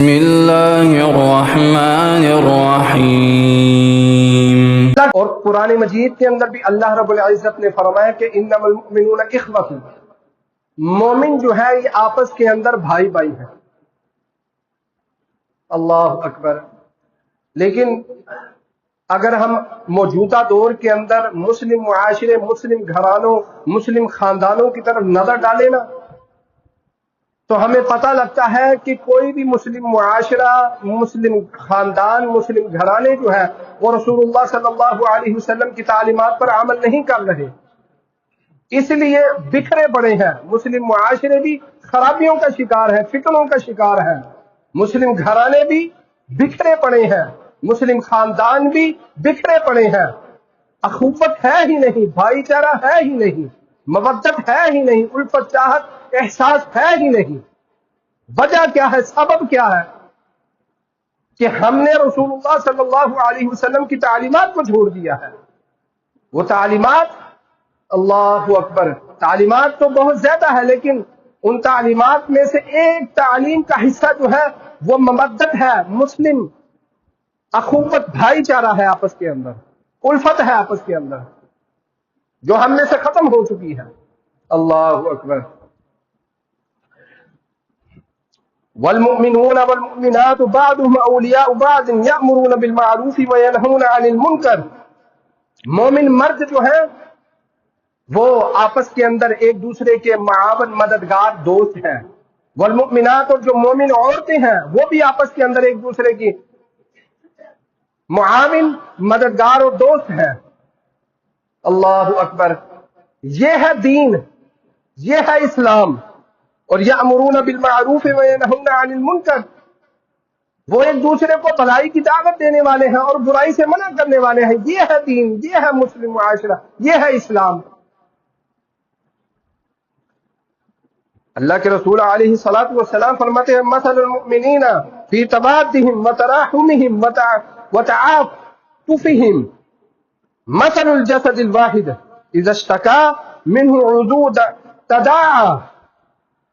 بسم اللہ الرحمن الرحیم۔ اور قرآن مجید کے اندر بھی اللہ رب العزت نے فرمایا کہ انما المؤمنون اخوۃ، مومن جو ہے یہ آپس کے اندر بھائی بھائی ہیں۔ اللہ اکبر۔ لیکن اگر ہم موجودہ دور کے اندر مسلم معاشرے، مسلم گھرانوں، مسلم خاندانوں کی طرف نظر ڈالیں نا، تو ہمیں پتہ لگتا ہے کہ کوئی بھی مسلم معاشرہ، مسلم خاندان، مسلم گھرانے جو ہے وہ رسول اللہ صلی اللہ علیہ وسلم کی تعلیمات پر عمل نہیں کر رہے، اس لیے بکھرے پڑے ہیں۔ مسلم معاشرے بھی خرابیوں کا شکار ہے، فتنوں کا شکار ہے، مسلم گھرانے بھی بکھرے پڑے ہیں، مسلم خاندان بھی بکھرے پڑے ہیں۔ اخوت ہے ہی نہیں، بھائی چارہ ہے ہی نہیں، مودت ہے ہی نہیں، الفت چاہت احساس ہے ہی نہیں۔ وجہ کیا ہے؟ سبب کیا ہے؟ کہ ہم نے رسول اللہ صلی اللہ علیہ وسلم کی تعلیمات کو چھوڑ دیا ہے۔ وہ تعلیمات، اللہ اکبر، تعلیمات تو بہت زیادہ ہے، لیکن ان تعلیمات میں سے ایک تعلیم کا حصہ جو ہے وہ مودت ہے، مسلم اخوت، بھائی چارہ ہے آپس کے اندر، الفت ہے آپس کے اندر، جو ہم میں سے ختم ہو چکی ہے۔ اللہ اکبر۔ والمؤمنون والمؤمنات بعضهم اولیاء بعض یأمرون بالمعروف وینہون عن المنکر، مومن مرد جو ہیں وہ آپس کے اندر ایک دوسرے کے معاون، مددگار، دوست ہیں۔ والمؤمنات، اور جو مومن عورتیں ہیں وہ بھی آپس کے اندر ایک دوسرے کی معاون، مددگار اور دوست ہیں۔ اللہ اکبر۔ یہ ہے دین، یہ ہے اسلام۔ اور یأمرون بالمعروف وینہون عن المنکر، وہ ایک دوسرے کو بھلائی کی دعوت دینے والے ہیں اور برائی سے منع کرنے والے ہیں۔ یہ ہے دین، یہ ہے مسلم معاشرہ، یہ ہے اسلام۔ اللہ کے رسول علیہ الصلوۃ والسلام فرماتے ہیں مثل المؤمنین فی توادہم وتراحمہم وتعاطفہم مثل الجسد الواحد اذا اشتکا منہ عضو تداعی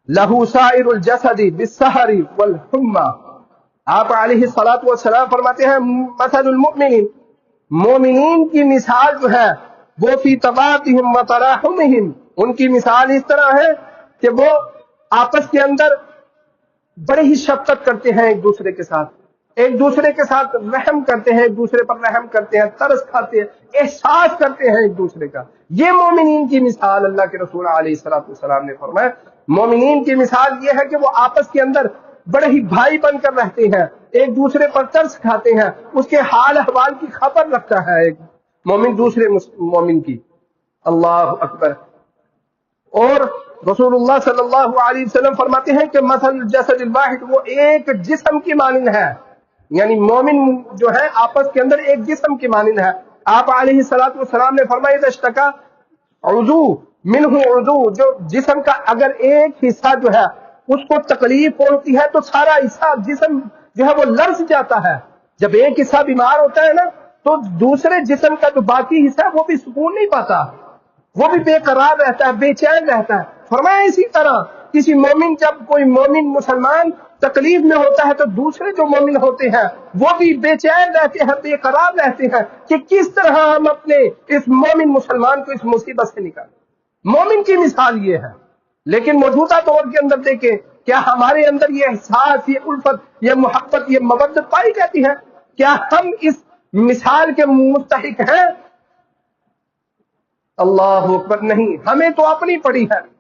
لہو سائر الجسد بالسہر والحمى۔ آپ علیہ الصلوۃ والسلام فرماتے ہیں مثل المؤمنین، مومنین کی مثال جو ہے وہ فی توادہم وتراحمہم، ان کی مثال اس طرح ہے کہ وہ آپس کے اندر بڑی ہی شفقت کرتے ہیں، ایک دوسرے کے ساتھ رحم کرتے ہیں، ایک دوسرے پر رحم کرتے ہیں، ترس کھاتے ہیں، احساس کرتے ہیں ایک دوسرے کا۔ یہ مومنین کی مثال اللہ کے رسول علیہ الصلوۃ والسلام نے فرمایا۔ مومنین کی مثال یہ ہے کہ وہ آپس کے اندر بڑے ہی بھائی بن کر رہتے ہیں، ایک دوسرے پر ترس کھاتے ہیں، اس کے حال احوال کی خبر رکھتا ہے ایک مومن دوسرے مومن کی۔ اللہ اکبر۔ اور رسول اللہ صلی اللہ علیہ وسلم فرماتے ہیں کہ مثل الجسد الواحد، وہ ایک جسم کی مانند ہے، یعنی مومن جو ہے آپس کے اندر ایک جسم کی مانند ہے۔ آپ علیہ الصلوۃ والسلام نے فرمایا اذا اشتکا عضو منہ عضو، جو جسم کا اگر ایک حصہ جو ہے اس کو تکلیف پہنچتی ہے تو سارا حصہ جسم جو ہے وہ لرز جاتا ہے۔ جب ایک حصہ بیمار ہوتا ہے نا تو دوسرے جسم کا جو باقی حصہ ہے وہ بھی سکون نہیں پاتا، وہ بھی بے قرار رہتا ہے، بے چین رہتا ہے۔ فرمایا اسی طرح کسی مومن، جب کوئی مومن مسلمان تکلیف میں ہوتا ہے تو دوسرے جو مومن ہوتے ہیں وہ بھی بے چین رہتے ہیں، بے قرار رہتے ہیں کہ کس طرح ہم اپنے اس مومن مسلمان کو اس مصیبت سے نکالیں۔ مومن کی مثال یہ ہے۔ لیکن موجودہ دور کے اندر دیکھیں، کیا ہمارے اندر یہ احساس، یہ الفت، یہ محبت، یہ مودت پائی جاتی ہے؟ کیا ہم اس مثال کے مستحق ہیں؟ اللہ اکبر، نہیں، ہمیں تو اپنی پڑی ہے۔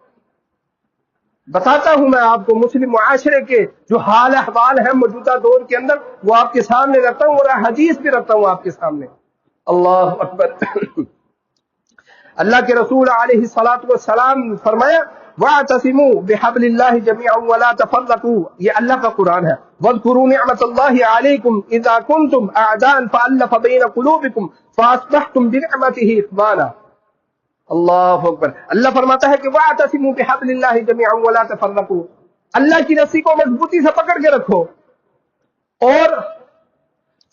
بتاتا ہوں میں آپ کو مسلم معاشرے کے جو حال احوال ہیں موجودہ دور کے اندر، وہ آپ کے سامنے رکھتا ہوں اور حدیث بھی رکھتا ہوں آپ کے سامنے۔ اللہ اکبر۔ اللہ کے رسول علیہ الصلوۃ والسلام فرمایا وَاعْتَصِمُوا بِحَبْلِ اللَّهِ جَمِيعًا وَلَا تَفَرَّقُوا، یہ اللہ کا قرآن ہے۔ وَاذْكُرُوا نِعْمَةَ اللَّهِ عَلَيْكُمْ إِذَا كُنْتُمْ أَعْدَاءً فَأَلَّفَ بَيْنَ قُلُوبِكُمْ فَأَصْبَحْتُمْ بِنِعْمَتِهِ إِخْوَانًا۔ اللہ اکبر۔ اللہ فرماتا ہے کہ وَاعْتَصِمُوا بِحَبْلِ اللَّهِ جَمِيعًا وَلَا تَفَرَّقُوا، اللہ کی رسی کو مضبوطی سے پکڑ کے رکھو اور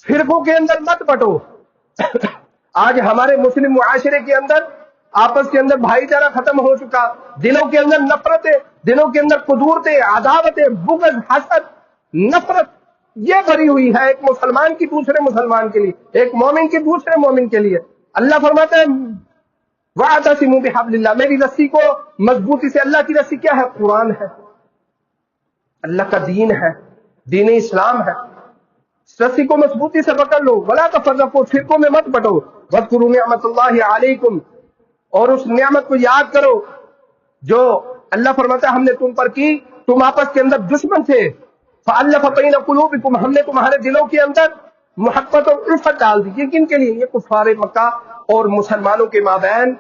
فرقوں کے اندر مت بٹو۔ آج ہمارے مسلم معاشرے کے اندر آپس کے اندر بھائی چارہ ختم ہو چکا، دلوں کے اندر نفرتیں، دلوں کے اندر قدورتیں، عداوتیں، بغض، حسد، نفرت یہ بھری ہوئی ہے ایک مسلمان کی دوسرے مسلمان کے لیے، ایک مومن کی دوسرے مومن کے لیے۔ اللہ فرماتا ہے وَاعْتَصِمُوا بِحَبْلِ اللَّهِ، میری رسی کو مضبوطی سے، اللہ کی رسی کیا ہے؟ قرآن ہے، اللہ کا دین ہے، دین اسلام ہے، اس رسی کو مضبوطی سے پکڑ لو۔ وَلَا تَفَرَّقُوا، فرقوں میں مت بٹو۔ وَاذْكُرُوا نِعْمَتَ اللَّهِ عَلَيْكُمْ، اور اس نعمت کو یاد کرو جو اللہ فرماتا ہے ہم نے تم پر کی، تم آپس کے اندر دشمن تھے، فَأَلَّفَ بَيْنَ قُلُوبِكُمْ، ہم نے تمہارے دلوں کے اندر محبت اور الفت ڈال دی۔ یہ کن کے لیے؟ یہ کفار مکہ اور مسلمانوں کے مابین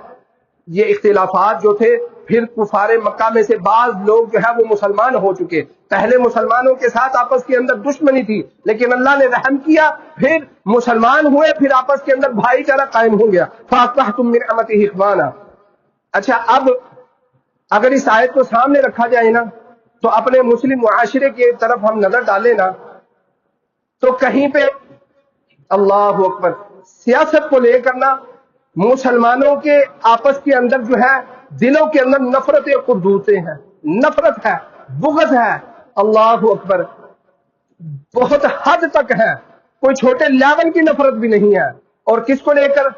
یہ اختلافات جو تھے، پھر کفار مکہ میں سے بعض لوگ جو ہے وہ مسلمان ہو چکے، پہلے مسلمانوں کے ساتھ آپس کے اندر دشمنی تھی، لیکن اللہ نے رحم کیا، پھر مسلمان ہوئے، پھر آپس کے اندر بھائی چارہ قائم ہو گیا۔ فَأَصْبَحْتُم مِّن نِعْمَتِهِ إِخْوَانًا۔ اچھا، اب اگر اس آیت کو سامنے رکھا جائے نا، تو اپنے مسلم معاشرے کی طرف ہم نظر ڈالیں نا، تو کہیں پہ اللہ اکبر سیاست کو لے کر نا مسلمانوں کے آپس کے اندر جو ہے دلوں کے اندر نفرتیں قردوسیں ہیں، نفرت ہے، بغض ہے، اللہ اکبر بہت حد تک ہے، کوئی چھوٹے لیول کی نفرت بھی نہیں ہے۔ اور کس کو لے کر؟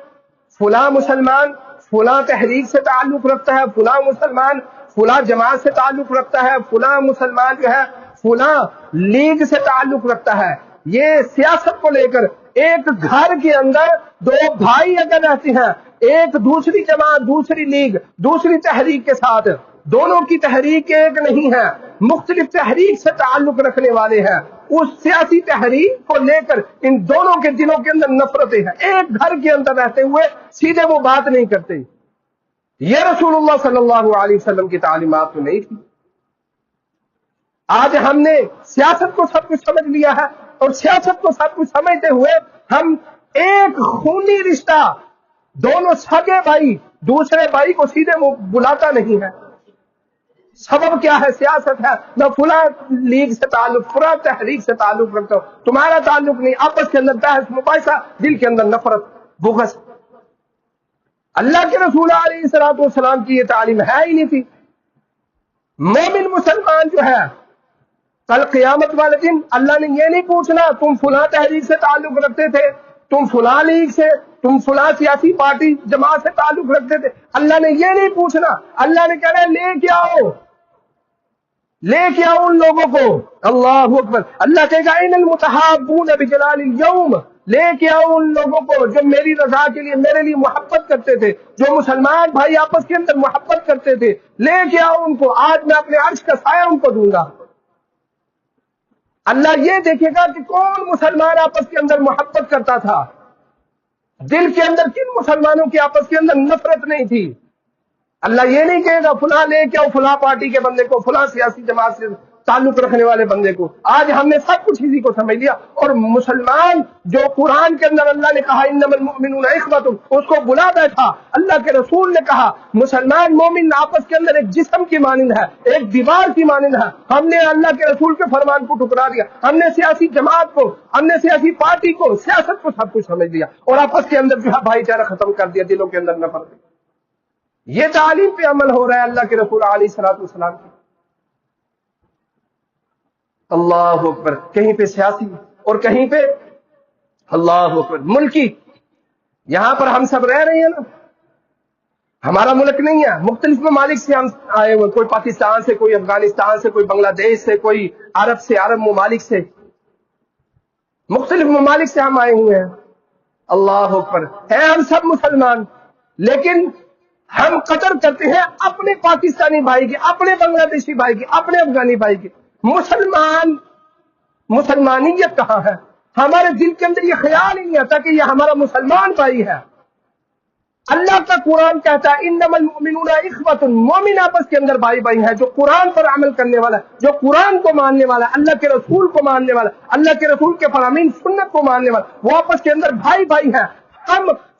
فلاں مسلمان فلاں تحریک سے تعلق رکھتا ہے، فلاں مسلمان فلاں جماعت سے تعلق رکھتا ہے، فلاں مسلمان جو ہے فلاں لیگ سے تعلق رکھتا ہے۔ یہ سیاست کو لے کر ایک گھر کے اندر دو بھائی اگر رہتے ہیں، ایک دوسری جماعت، دوسری لیگ، دوسری تحریک کے ساتھ، دونوں کی تحریک ایک نہیں ہے، مختلف تحریک سے تعلق رکھنے والے ہیں، اس سیاسی تحریک کو لے کر ان دونوں کے دلوں کے اندر نفرتیں ہیں، ایک گھر کے اندر رہتے ہوئے سیدھے وہ بات نہیں کرتے۔ یہ رسول اللہ صلی اللہ علیہ وسلم کی تعلیمات تو نہیں تھی۔ آج ہم نے سیاست کو سب کچھ سمجھ لیا ہے، اور سیاست کو سب کچھ سمجھتے ہوئے ہم ایک خونی رشتہ، دونوں سگے بھائی دوسرے بھائی کو سیدھے وہ بلاتا نہیں ہے۔ سبب کیا ہے؟ سیاست ہے، میں فلاں لیگ سے تعلق، فلاں تحریک سے تعلق رکھتا ہوں، تمہارا تعلق نہیں، آپس کے اندر بحث مباحثہ، دل کے اندر نفرت بغض۔ اللہ کے رسول علیہ الصلوۃ والسلام کی یہ تعلیم ہے ہی نہیں تھی۔ مومن مسلمان جو ہے کل قیامت والے دن اللہ نے یہ نہیں پوچھنا تم فلاں تحریک سے تعلق رکھتے تھے، تم فلاں لیگ سے، تم فلاں سیاسی پارٹی جماعت سے تعلق رکھتے تھے، اللہ نے یہ نہیں پوچھنا۔ اللہ نے کہنا لے کے آؤ، لے کے آؤ ان لوگوں کو۔ اللہ اکبر۔ اللہ کہے گا ان المتحابون بجلال اليوم، لے کے آؤ ان لوگوں کو جو میری رضا کے لیے میرے لیے محبت کرتے تھے، جو مسلمان بھائی آپس کے اندر محبت کرتے تھے، لے کے آؤ ان کو، آج میں اپنے عرش کا سایہ ان کو دوں گا۔ اللہ یہ دیکھے گا کہ کون مسلمان آپس کے اندر محبت کرتا تھا، دل کے اندر کن مسلمانوں کی آپس کے اندر نفرت نہیں تھی۔ اللہ یہ نہیں کہے گا فلاں لے کے آؤ فلاں پارٹی کے بندے کو، فلاں سیاسی جماعت سے تعلق رکھنے والے بندے کو۔ آج ہم نے سب کچھ اسی کو سمجھ لیا، اور مسلمان جو قرآن کے اندر اللہ نے کہا انما المؤمنون اخوۃ، اس کو بلا بیٹھا۔ اللہ کے رسول نے کہا مسلمان مومن آپس کے اندر ایک جسم کی مانند ہے، ایک دیوار کی مانند ہے۔ ہم نے اللہ کے رسول کے فرمان کو ٹھکرا دیا، ہم نے سیاسی جماعت کو، ہم نے سیاسی پارٹی کو، سیاست کو سب کچھ سمجھ لیا، اور آپس کے اندر جو ہے بھائی چارہ ختم کر دیا، دلوں کے اندر نفرت۔ یہ تعلیم پہ عمل ہو رہا ہے اللہ کے رسول علیہ الصلوۃ والسلام کی۔ اللہ اکبر۔ کہیں پہ سیاسی اور کہیں پہ اللہ اکبر ملکی۔ یہاں پر ہم سب رہ رہے ہیں نا، ہمارا ملک نہیں ہے، مختلف ممالک سے ہم آئے ہوئے، کوئی پاکستان سے، کوئی افغانستان سے، کوئی بنگلہ دیش سے، کوئی عرب سے، عرب ممالک سے، مختلف ممالک سے ہم آئے ہوئے ہیں۔ اللہ اکبر۔ ہے ہم سب مسلمان، لیکن ہم قدر کرتے ہیں اپنے پاکستانی بھائی کی، اپنے بنگلہ دیشی بھائی کی، اپنے افغانی بھائی کی۔ مسلمانیت کہاں ہے؟ ہمارے دل کے اندر یہ خیال ہی نہیں آتا کہ یہ ہمارا مسلمان بھائی ہے۔ اللہ کا قرآن کہتا ہے انما المؤمنون اخوۃ، مومن آپس کے اندر بھائی بھائی ہیں، جو قرآن پر عمل کرنے والا ہے، جو قرآن کو ماننے والا ہے، اللہ کے رسول کو ماننے والا، اللہ کے رسول کے فرامین سنت کو ماننے والا، وہ آپس کے اندر بھائی بھائی ہیں۔ ہم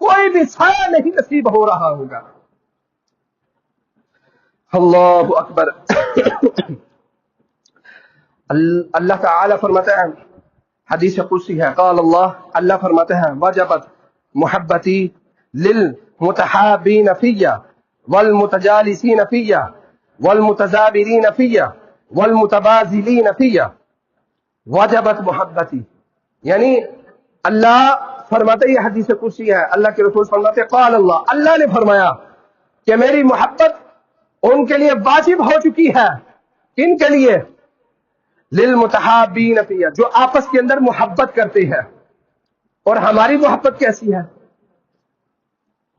کوئی بھی سایہ نہیں نصیب ہو رہا ہوگا۔ اللہ اکبر۔ اللہ تعالی فرماتا ہے، حدیث قدسی ہے، قال اللہ فرماتے ہیں وجبت محبتی للمتحابین فیہ والمتجالسین فیہ والمتزابرین فیہ والمتبازلین فیہ۔ وجبت محبتی، یعنی اللہ فرماتے، یہ حدیث قدسی ہے، اللہ کے رسول فرماتے قال اللہ نے فرمایا کہ میری محبت ان کے لیے واجب ہو چکی ہے۔ کن کے لیے؟ للمتحابین فیہ، جو آپس کے اندر محبت کرتے ہیں۔ اور ہماری محبت کیسی ہے؟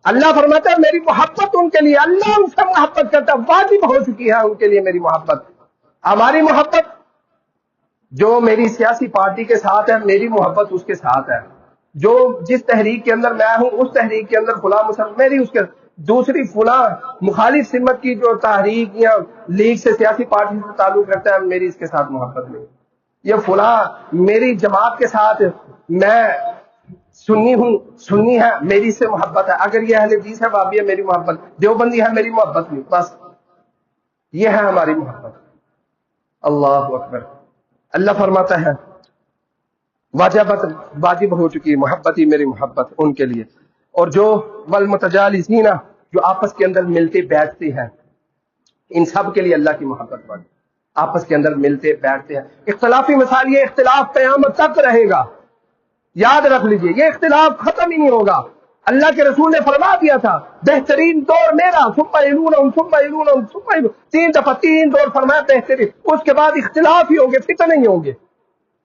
اللہ فرماتا ہے میری محبت ان کے لیے، اللہ ان سے محبت کرتا ہے، واجب ہو چکی ہے ان کے لیے میری محبت۔ ہماری محبت جو میری سیاسی پارٹی کے ساتھ ہے، میری محبت اس کے ساتھ ہے۔ جو جس تحریک کے اندر میں ہوں، اس تحریک کے اندر فلاں مسلم، میری اس کے دوسری فلاں مخالف سمت کی جو تحریک یا لیگ سے سیاسی پارٹی سے تعلق رکھتا ہے، میری اس کے ساتھ محبت نہیں۔ یہ فلاں میری جماعت کے ساتھ، میں سنی ہوں، سنی ہے، میری اس سے محبت ہے۔ اگر یہ اہل حدیث ہے، وہابی ہے، میری محبت، دیوبندی ہے، میری محبت نہیں۔ بس یہ ہے ہماری محبت۔ اللہ اکبر۔ اللہ فرماتا ہے واجبت، واجب ہو چکی محبتی، میری محبت ان کے لیے۔ اور جو والمتجالسین، جو آپس کے اندر ملتے بیٹھتے ہیں، ان سب کے لیے اللہ کی محبت واجب، آپس کے اندر ملتے بیٹھتے ہیں۔ اختلافی مسائل، یہ اختلاف قیامت تک رہے گا، یاد رکھ لیجئے، یہ اختلاف ختم ہی نہیں ہوگا۔ اللہ کے رسول نے فرما دیا تھا بہترین دور میرا، ثم یلونہم ثم یلونہم ثم یلونہم، 3 دفعہ 3 دور فرمایا بہترین، اس کے بعد اختلاف ہی ہوں گے، فتنے ہی ہوں گے۔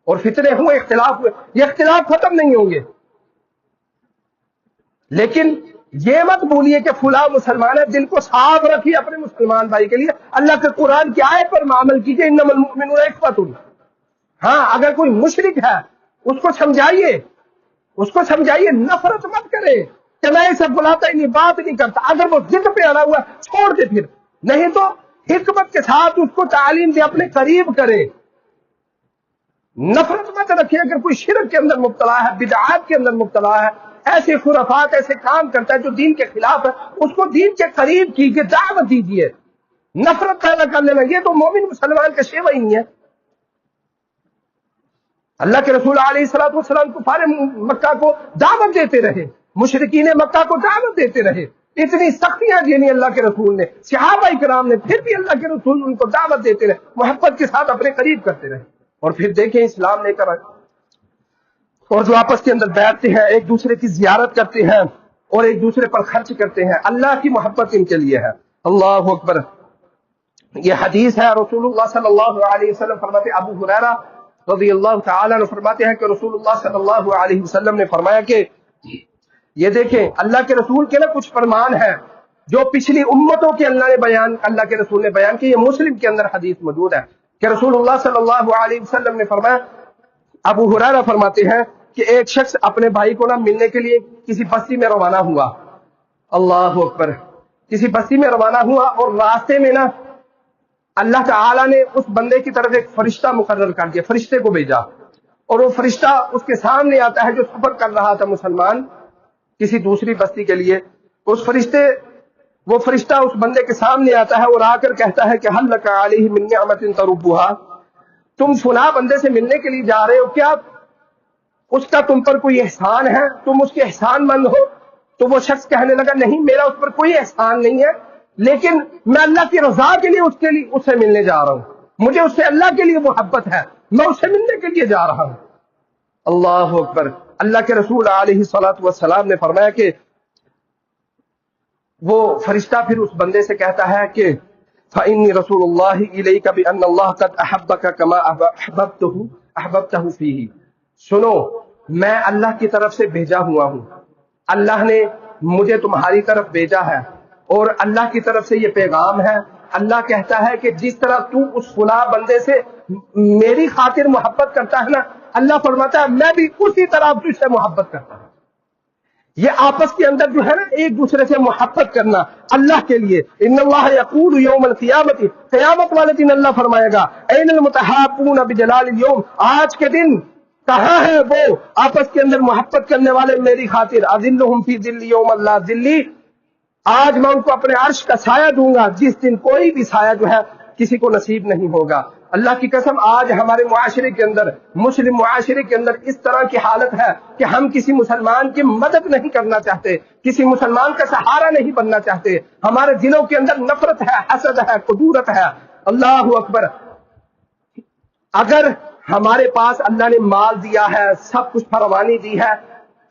اور فتنے ہوئے، اختلاف ہوئے، یہ اختلاف ختم نہیں ہوں گے۔ لیکن یہ مت بھولیے کہ فلاں مسلمان ہے، دل کو صاف رکھیے اپنے مسلمان بھائی کے لیے، اللہ کے قرآن کی آیت پر عمل کیجیے، انما المؤمنون اخوۃ۔ ہاں، اگر کوئی مشرک ہے اس کو سمجھائیے، اس کو سمجھائیے، نفرت مت کرے کہ میں اسے بلاتا ہی نہیں، بات نہیں کرتا۔ اگر وہ ضد پہ اڑا ہوا چھوڑ دے، پھر نہیں تو حکمت کے ساتھ اس کو تعلیم دے، اپنے قریب کرے۔ نفرت مت رکھے۔ اگر کوئی شرک کے اندر مبتلا ہے، بدعات کے اندر مبتلا ہے، ایسے خرافات، ایسے کام کرتا ہے جو دین کے خلاف ہے، اس کو دین کے قریب کیجیے، دعوت دیجیے۔ نفرت پیدا کر لینا یہ تو مومن مسلمان کا شیوہ ہی نہیں ہے۔ اللہ کے رسول علیہ الصلوۃ والسلام کفار مکہ کو دعوت دیتے رہے، مشرکین مکہ کو دعوت دیتے رہے، اتنی سختیاں دینی اللہ کے رسول نے، صحابہ کرام نے، پھر بھی اللہ کے رسول ان کو دعوت دیتے رہے، محبت کے ساتھ اپنے قریب کرتے رہے۔ اور پھر دیکھیں اسلام لے کر آئے، اور جو آپس کے اندر بیٹھتے ہیں، ایک دوسرے کی زیارت کرتے ہیں اور ایک دوسرے پر خرچ کرتے ہیں، اللہ کی محبت ان کے لیے ہے۔ اللہ اکبر۔ یہ حدیث ہے، رسول اللہ صلی اللہ علیہ وسلم فرماتے، ابو ہریرہ رضی اللہ تعالیٰ عنہ فرماتے ہیں کہ رسول اللہ صلی اللہ علیہ وسلم نے فرمایا کہ یہ دیکھیں اللہ کے رسول کے نا کچھ فرمان ہیں جو پچھلی امتوں کے اللہ کے رسول نے بیان کی۔ یہ مسلم کے اندر حدیث موجود ہے کہ رسول اللہ صلی اللہ علیہ وسلم نے فرمایا، ابو ہریرہ فرماتے ہیں کہ ایک شخص اپنے بھائی کو نہ ملنے کے لیے کسی بستی میں روانہ ہوا۔ اللہ اکبر۔ کسی بستی میں روانہ ہوا اور راستے میں نا اللہ تعالیٰ نے اس بندے کی طرف ایک فرشتہ مقرر کر دیا، فرشتے کو بھیجا، اور وہ فرشتہ اس کے سامنے آتا ہے جو سفر کر رہا تھا مسلمان کسی دوسری بستی کے لیے۔ وہ فرشتہ اس بندے کے سامنے آتا ہے اور آ کر کہتا ہے کہ هل لك عليه من نعمة تربها، تم فلاں بندے سے ملنے کے لیے جا رہے ہو، کیا اس کا تم پر کوئی احسان ہے، تم اس کے احسان مند ہو؟ تو وہ شخص کہنے لگا نہیں، میرا اس پر کوئی احسان نہیں ہے، لیکن میں اللہ کی رضا کے لیے اس سے ملنے جا رہا ہوں، مجھے اس سے اللہ کے لیے محبت ہے، میں اس سے ملنے کے لیے جا رہا ہوں۔ اللہ اکبر۔ اللہ کے رسول علیہ الصلوۃ والسلام نے فرمایا کہ وہ فرشتہ پھر اس بندے سے کہتا ہے کہ فإني رسول الله إليك بأن الله قد أحبك كما أحببته فيه، سنو میں اللہ کی طرف سے بھیجا ہوا ہوں، اللہ نے مجھے تمہاری طرف بھیجا ہے، اور اللہ کی طرف سے یہ پیغام ہے، اللہ کہتا ہے کہ جس طرح تو اس فلاں بندے سے میری خاطر محبت کرتا ہے نا، اللہ فرماتا ہے میں بھی اسی طرح تجھ سے محبت کرتا ہوں۔ یہ آپس کے اندر جو ہے نا ایک دوسرے سے محبت کرنا اللہ کے لیے۔ ان اللہ یقول یوم القیامت، قیامت والے دن اللہ فرمائے گا این المتحابون بجلال اليوم، آج کے دن کہاں ہے وہ آپس کے اندر محبت کرنے والے میری خاطر؟ اذلھم فی ذل یوم لا ذل، آج میں ان کو اپنے عرش کا سایہ دوں گا جس دن کوئی بھی سایہ جو ہے کسی کو نصیب نہیں ہوگا۔ اللہ کی قسم آج ہمارے معاشرے کے اندر، مسلم معاشرے کے اندر اس طرح کی حالت ہے کہ ہم کسی مسلمان کی مدد نہیں کرنا چاہتے، کسی مسلمان کا سہارا نہیں بننا چاہتے، ہمارے دلوں کے اندر نفرت ہے، حسد ہے، کدورت ہے۔ اللہ اکبر! اگر ہمارے پاس اللہ نے مال دیا ہے، سب کچھ فراوانی دی ہے،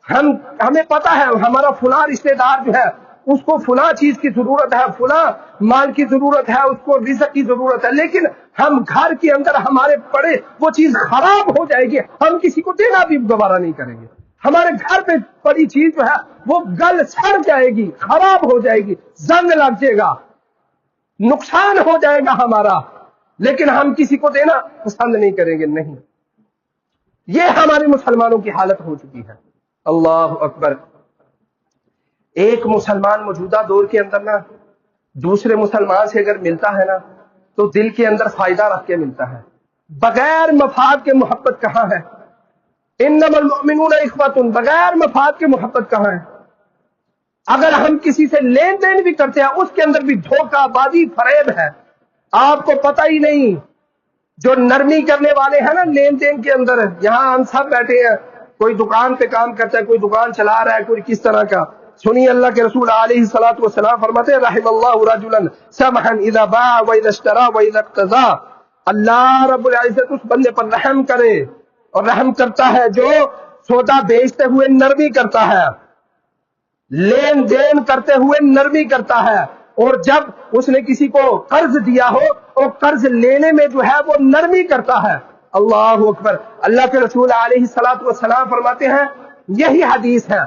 ہمیں پتا ہے ہمارا فلاں رشتے دار جو ہے اس کو فلاں چیز کی ضرورت ہے، فلاں مال کی ضرورت ہے، اس کو رزق کی ضرورت ہے، لیکن ہم گھر کے اندر ہمارے پڑے وہ چیز خراب ہو جائے گی، ہم کسی کو دینا بھی دوبارہ نہیں کریں گے۔ ہمارے گھر پہ پڑی چیز جو ہے وہ گل سڑ جائے گی، خراب ہو جائے گی، زنگ لگ جائے گا، نقصان ہو جائے گا ہمارا، لیکن ہم کسی کو دینا پسند نہیں کریں گے۔ نہیں، یہ ہمارے مسلمانوں کی حالت ہو چکی ہے۔ اللہ اکبر! ایک مسلمان موجودہ دور کے اندر نا دوسرے مسلمان سے اگر ملتا ہے نا تو دل کے اندر فائدہ رکھ کے ملتا ہے، بغیر مفاد کے محبت کہاں ہے؟ انما المؤمنون اخوۃ، بغیر مفاد کے محبت کہاں ہے؟ اگر ہم کسی سے لین دین بھی کرتے ہیں اس کے اندر بھی دھوکہ بازی، فریب ہے۔ آپ کو پتہ ہی نہیں، جو نرمی کرنے والے ہیں نا لین دین کے اندر، یہاں ہم سب بیٹھے ہیں، کوئی دکان پہ کام کرتا ہے، کوئی دکان چلا رہا ہے، کوئی کس طرح کا۔ سنیے اللہ کے رسول علیہ الصلوۃ والسلام فرماتے ہیں رحم اللہ رجلا سمحا اذا باع واذا اشترى واذا اقتضى، اللہ رب العزت اس بندے پر رحم کرے، اور رحم کرتا ہے جو سودا بیچتے ہوئے نرمی کرتا ہے، لین دین کرتے ہوئے نرمی کرتا ہے، اور جب اس نے کسی کو قرض دیا ہو اور قرض لینے میں جو ہے وہ نرمی کرتا ہے۔ اللہ اکبر! اللہ کے رسول علیہ الصلوۃ والسلام فرماتے ہیں یہی حدیث ہے،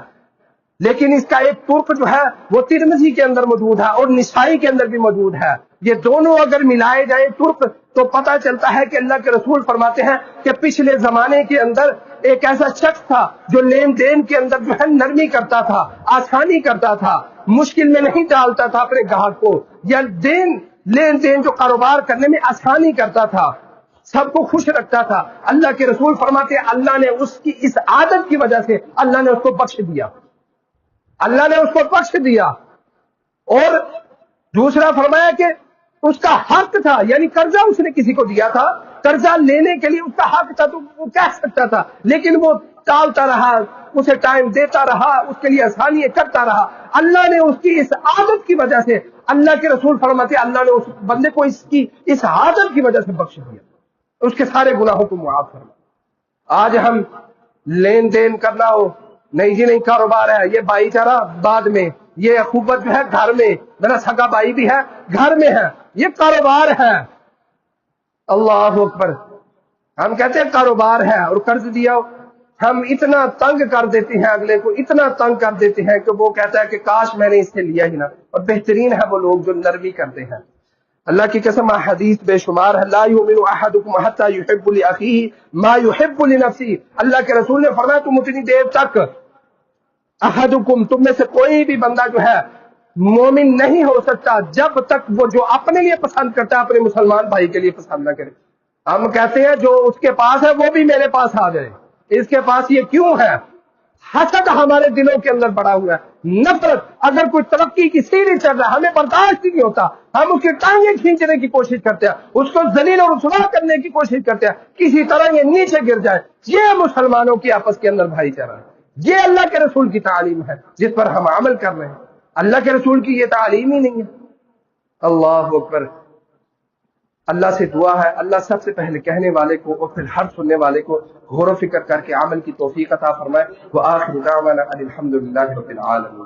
لیکن اس کا ایک ترک جو ہے وہ ترمذی کے اندر موجود ہے اور نسائی کے اندر بھی موجود ہے۔ یہ دونوں اگر ملائے جائیں ترک تو پتہ چلتا ہے کہ اللہ کے رسول فرماتے ہیں کہ پچھلے زمانے کے اندر ایک ایسا شخص تھا جو لین دین کے اندر جو ہے نرمی کرتا تھا، آسانی کرتا تھا، مشکل میں نہیں ڈالتا تھا اپنے گاہک کو، یا لین دین جو کاروبار کرنے میں آسانی کرتا تھا، سب کو خوش رکھتا تھا۔ اللہ کے رسول فرماتے ہیں اللہ نے اس کی اس عادت کی وجہ سے اللہ نے اس کو بخش دیا، اللہ نے اس کو بخش دیا۔ اور دوسرا فرمایا کہ اس کا حق تھا، یعنی قرضہ اس نے کسی کو دیا تھا، قرضہ لینے کے لیے اس کا حق تھا تو وہ کہہ سکتا تھا، لیکن وہ ٹالتا رہا، اسے ٹائم دیتا رہا، اس کے لیے آسانی کرتا رہا۔ اللہ نے اس کی اس عادت کی وجہ سے، اللہ کے رسول فرماتے ہیں اللہ نے اس بندے کو اس کی اس عادت کی وجہ سے بخش دیا، اس کے سارے گناہوں کو معاف فرما۔ آج ہم لین دین کرنا ہو، نہیں جی نہیں کاروبار ہے، یہ بھائی چارہ بعد میں، یہ اخوت جو ہے گھر میں، میرا سگا بھائی بھی ہے گھر میں ہے، یہ کاروبار ہے۔ اللہ اکبر! ہم کہتے ہیں کاروبار ہے اور قرض دیا ہو، ہم اتنا تنگ کر دیتے ہیں اگلے کو، اتنا تنگ کر دیتے ہیں کہ وہ کہتا ہے کہ کاش میں نے اس سے لیا ہی نہ۔ اور بہترین ہے وہ لوگ جو نرمی کرتے ہیں۔ اللہ کی قسم حدیث بے شمار ہے، لا یؤمن احدکم حتی یحب لاخیہ ما یحب لنفسہ، اللہ کے رسول نے فرمایا تم اتنی دیر تک، احدکم تم میں سے کوئی بھی بندہ جو ہے مومن نہیں ہو سکتا جب تک وہ جو اپنے لیے پسند کرتا ہے اپنے مسلمان بھائی کے لیے پسند نہ کرے۔ ہم کہتے ہیں جو اس کے پاس ہے وہ بھی میرے پاس آ جائے، اس کے پاس یہ کیوں ہے؟ حسد ہمارے دلوں کے اندر بڑا ہوا ہے، نفرت۔ اگر کوئی ترقی کی سیڑھی چل رہا ہے ہمیں برداشت نہیں ہوتا، ہم اس کی ٹانگیں کھینچنے کی کوشش کرتے ہیں، اس کو ذلیل اور رسوا کرنے کی کوشش کرتے ہیں، کسی طرح یہ نیچے گر جائے۔ یہ مسلمانوں کی آپس کے اندر بھائی چارہ ہے، یہ اللہ کے رسول کی تعلیم ہے جس پر ہم عمل کر رہے ہیں۔ اللہ کے رسول کی یہ تعلیم ہی نہیں ہے۔ اللہ اکبر! اللہ سے دعا ہے اللہ سب سے پہلے کہنے والے کو اور پھر ہر سننے والے کو غور و فکر کر کے عمل کی توفیق عطا فرمائے۔ وآخر دعوانا ان الحمد للہ رب العالمین۔